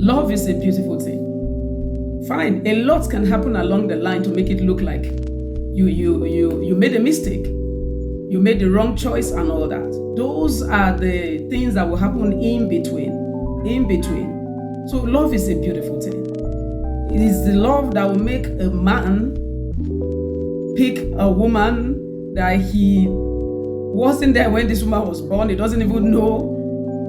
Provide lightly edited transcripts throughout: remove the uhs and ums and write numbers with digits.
Love is a beautiful thing. Fine, a lot can happen along the line to make it look like you made a mistake. You made the wrong choice and all that. Those are the things that will happen in between. So love is a beautiful thing. It is the love that will make a man pick a woman that he wasn't there when this woman was born. He doesn't even know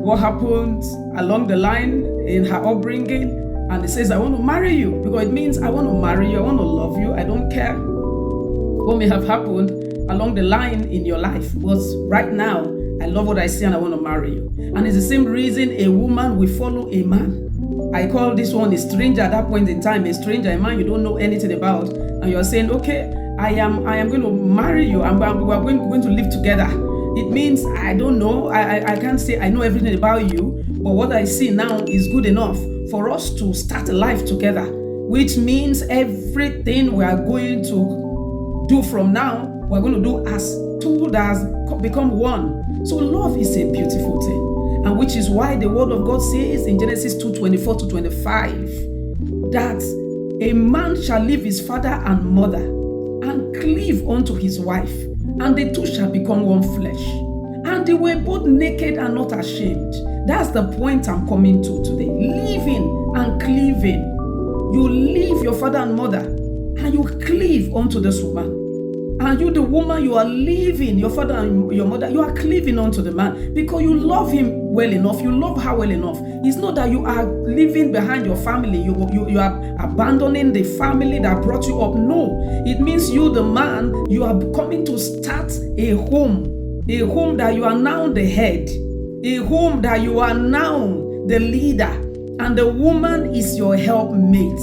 what happened along the line in her upbringing. And he says, I want to marry you, because it means I want to marry you, I want to love you, I don't care what may have happened along the line in your life. But right now, I love what I see and I want to marry you. And it's the same reason a woman will follow a man. I call this one a stranger at that point in time, a stranger, a man you don't know anything about. And you're saying, okay, I am going to marry you, and we're going to live together. It means I don't know, I can't say I know everything about you, but what I see now is good enough for us to start a life together, which means everything we are going to do from now, we're going to do as two that has become one. So love is a beautiful thing, and which is why the word of God says in Genesis 2:24-25 that a man shall leave his father and mother and cleave unto his wife, and the two shall become one flesh. And they were both naked and not ashamed. That's the point I'm coming to today. Living and cleaving. You leave your father and mother and you cleave unto this woman. And you, the woman, you are leaving your father and your mother, you are cleaving unto the man because you love him well enough, you love her well enough. It's not that you are leaving behind your family, you are abandoning the family that brought you up. No, it means you, the man, you are coming to start a home that you are now the head, a home that you are now the leader, and the woman is your helpmate.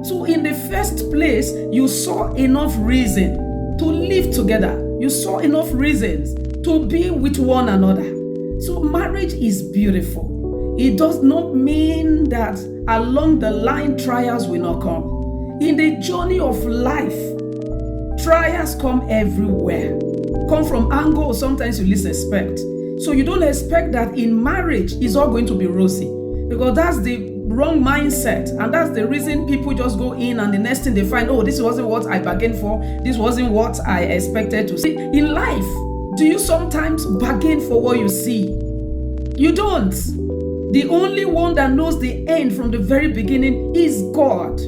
So in the first place, you saw enough reason to live together. You saw enough reasons to be with one another. So marriage is beautiful. It does not mean that along the line trials will not come. In the journey of life, trials come everywhere. Come from angles sometimes you least expect. So you don't expect that in marriage it's all going to be rosy, because that's the wrong mindset, and that's the reason people just go in and the next thing they find, oh, this wasn't what I bargained for, this wasn't what I expected to see. In life, do you sometimes bargain for what you see? You don't. The only one that knows the end from the very beginning is God.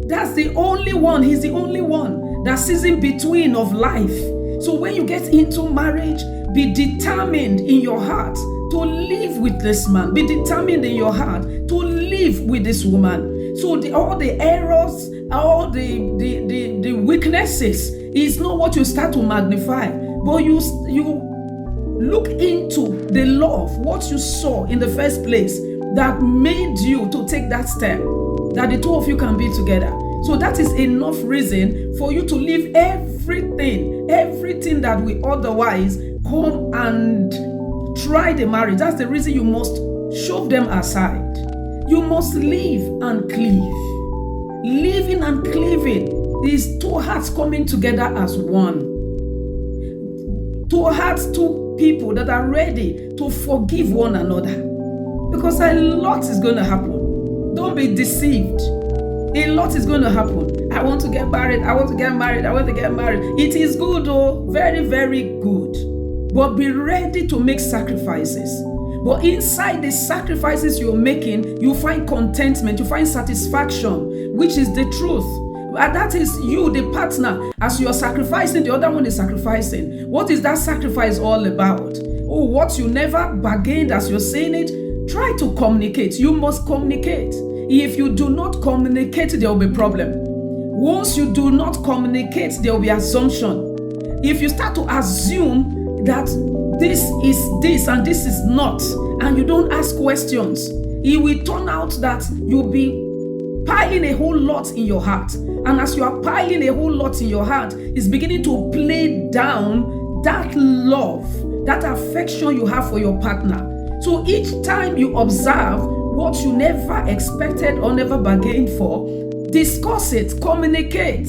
That's the only one. He's the only one that sees in between of life. So when you get into marriage, be determined in your heart to live with this man. Be determined in your heart to live with this woman. So all the errors, all the weaknesses is not what you start to magnify, but you look into the love, what you saw in the first place that made you to take that step, that the two of you can be together. So that is enough reason for you to leave everything that we otherwise come and try the marriage. That's the reason you must shove them aside. You must live and cleave. Living and cleaving is two hearts coming together as one. Two hearts, two people that are ready to forgive one another. Because a lot is going to happen. Don't be deceived. A lot is going to happen. I want to get married. I want to get married. I want to get married. It is good though. Very, very good. But be ready to make sacrifices. But inside the sacrifices you're making, you find contentment, you find satisfaction, which is the truth. And that is you, the partner. As you're sacrificing, the other one is sacrificing. What is that sacrifice all about? Oh, what you never bargained as you're saying it? Try to communicate. You must communicate. If you do not communicate, there will be problem. Once you do not communicate, there will be assumption. If you start to assume that this is this and this is not, and you don't ask questions, it will turn out that you'll be piling a whole lot in your heart. And as you are piling a whole lot in your heart, it's beginning to play down that love, that affection you have for your partner. So each time you observe what you never expected or never bargained for, discuss it, communicate.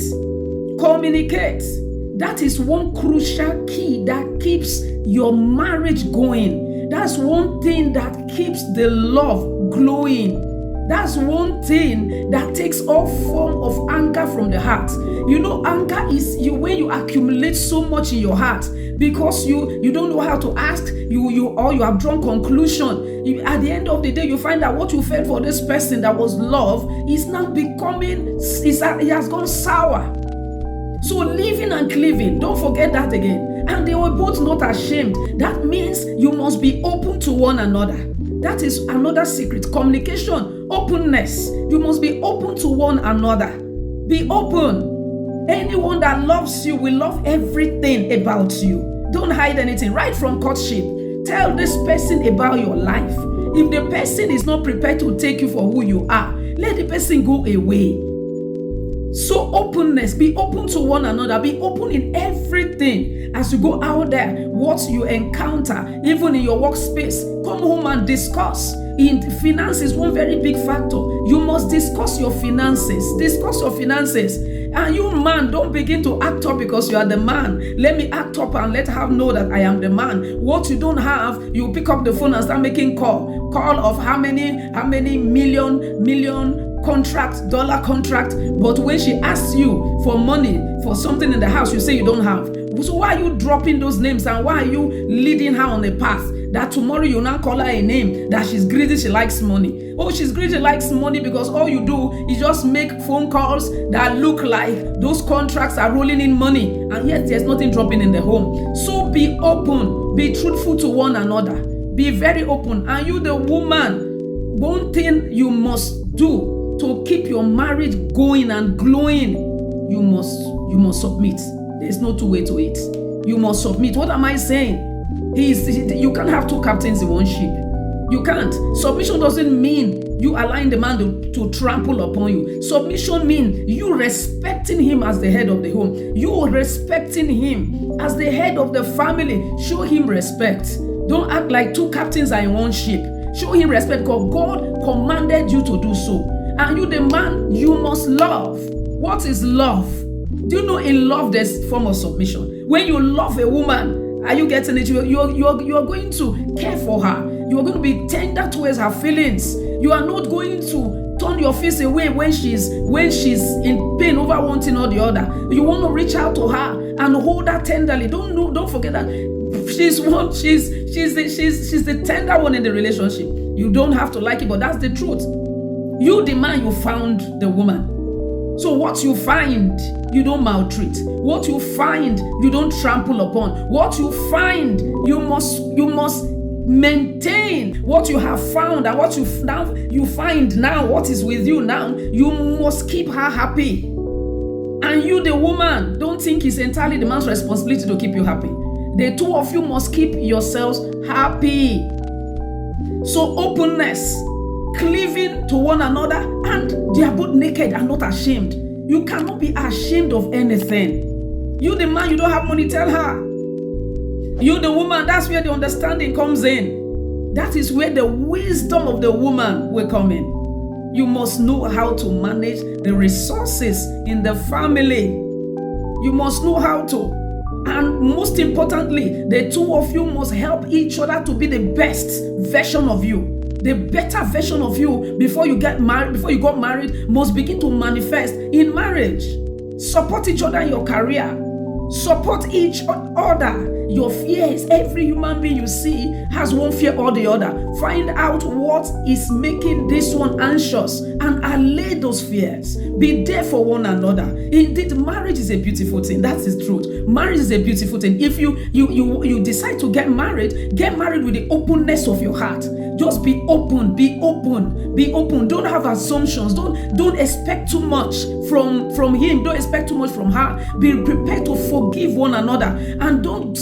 That is one crucial key that keeps your marriage going. That's one thing that keeps the love glowing. That's one thing that takes all form of anger from the heart. Anger is when you accumulate so much in your heart because you don't know how to ask, you have drawn conclusion. At the end of the day, you find that what you felt for this person that was love is now it has gone sour. So living and cleaving, don't forget that again. And they were both not ashamed. That means you must be open to one another. That is another secret. Communication, openness. You must be open to one another. Be open. Anyone that loves you will love everything about you. Don't hide anything. Right from courtship, tell this person about your life. If the person is not prepared to take you for who you are, let the person go away. So openness, be open to one another, be open in everything. As you go out there, what you encounter, even in your workspace, come home and discuss. In finance is one very big factor. You must discuss your finances. Discuss your finances. And you man, don't begin to act up because you are the man. Let me act up and let her know that I am the man. What you don't have, you pick up the phone and start making call of how many million contract, dollar contract. But when she asks you for money for something in the house, you say you don't have. So why are you dropping those names, and why are you leading her on a path that tomorrow you now call her a name that she's greedy, she likes money? Oh, she's greedy, likes money because all you do is just make phone calls that look like those contracts are rolling in money, and yet there's nothing dropping in the home. So be open, be truthful to one another, be very open. And you, the woman, one thing you must do to keep your marriage going and glowing, you must submit. There's no two way to it. You must submit. What am I saying? You can't have two captains in one ship. You can't. Submission doesn't mean you allowing the man to trample upon you. Submission means you respecting him as the head of the home. You respecting him as the head of the family. Show him respect. Don't act like two captains are in one ship. Show him respect because God commanded you to do so. And you, the man, you must love. What is love? Do you know in love there's a form of submission? When you love a woman, are you getting it? You are going to care for her. You are going to be tender towards her feelings. You are not going to turn your face away when she's in pain over one thing or the other. You want to reach out to her and hold her tenderly. Don't forget that she's the tender one in the relationship. You don't have to like it, but that's the truth. You, the man, you found the woman. So what you find, you don't maltreat. What you find, you don't trample upon. What you find, you must maintain. What you have found and what you find now, what is with you now, you must keep her happy. And you, the woman, don't think it's entirely the man's responsibility to keep you happy. The two of you must keep yourselves happy. So openness, cleaving to one another, and they are both naked and not ashamed. You cannot be ashamed of anything. You, the man, you don't have money, tell her. You, the woman, that's where the understanding comes in. That is where the wisdom of the woman will come in. You must know how to manage the resources in the family. You must know how to. And most importantly, the two of you must help each other to be the best version of you. The better version of you before you got married must begin to manifest in marriage. Support each other in your career. Support each other. Your fears, every human being you see has one fear or the other. Find out what is making this one anxious and allay those fears. Be there for one another. Indeed, marriage is a beautiful thing. That's the truth. Marriage is a beautiful thing. If you decide to get married with the openness of your heart. Just be open, be open, be open. Don't have assumptions. Don't expect too much from him. Don't expect too much from her. Be prepared to forgive one another, and don't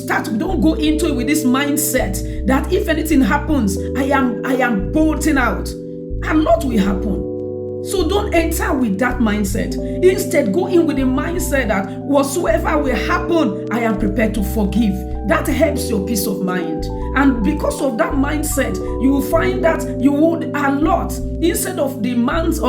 go into it with this mindset that if anything happens, I am bolting out. A lot will happen. So don't enter with that mindset. Instead, go in with the mindset that whatsoever will happen, I am prepared to forgive. That helps your peace of mind. And because of that mindset, you will find that you would a lot, instead of the man's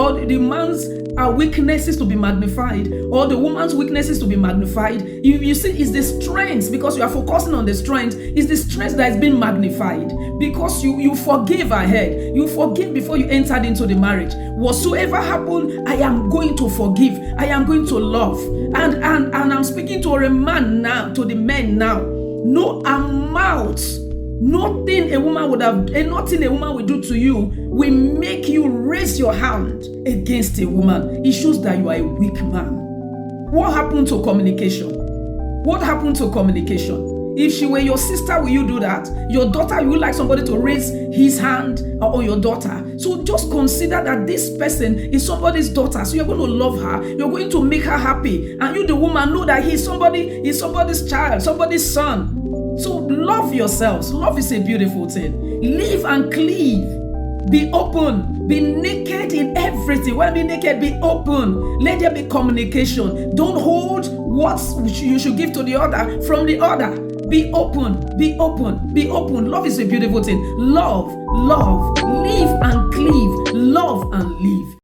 weaknesses to be magnified, or the woman's weaknesses to be magnified, you see it's the strength, because you are focusing on the strength, it's the strength that is being magnified, because you forgive ahead, you forgive before you entered into the marriage. Whatsoever happened, I am going to forgive, I am going to love. And I'm speaking to a man now, to the men now. No amount, nothing a woman will do to you will make you raise your hand against a woman. It shows that you are a weak man. What happened to communication? What happened to communication? If she were your sister, will you do that? Your daughter, you would like somebody to raise his hand on your daughter. So just consider that this person is somebody's daughter. So you're going to love her. You're going to make her happy. And you, the woman, know that he's somebody's child, somebody's son. So love yourselves. Love is a beautiful thing. Live and cleave. Be open. Be naked in everything. When be naked, be open. Let there be communication. Don't hold what you should give to the other from the other. Be open. Be open. Be open. Love is a beautiful thing. Love. Live and cleave. Love and live.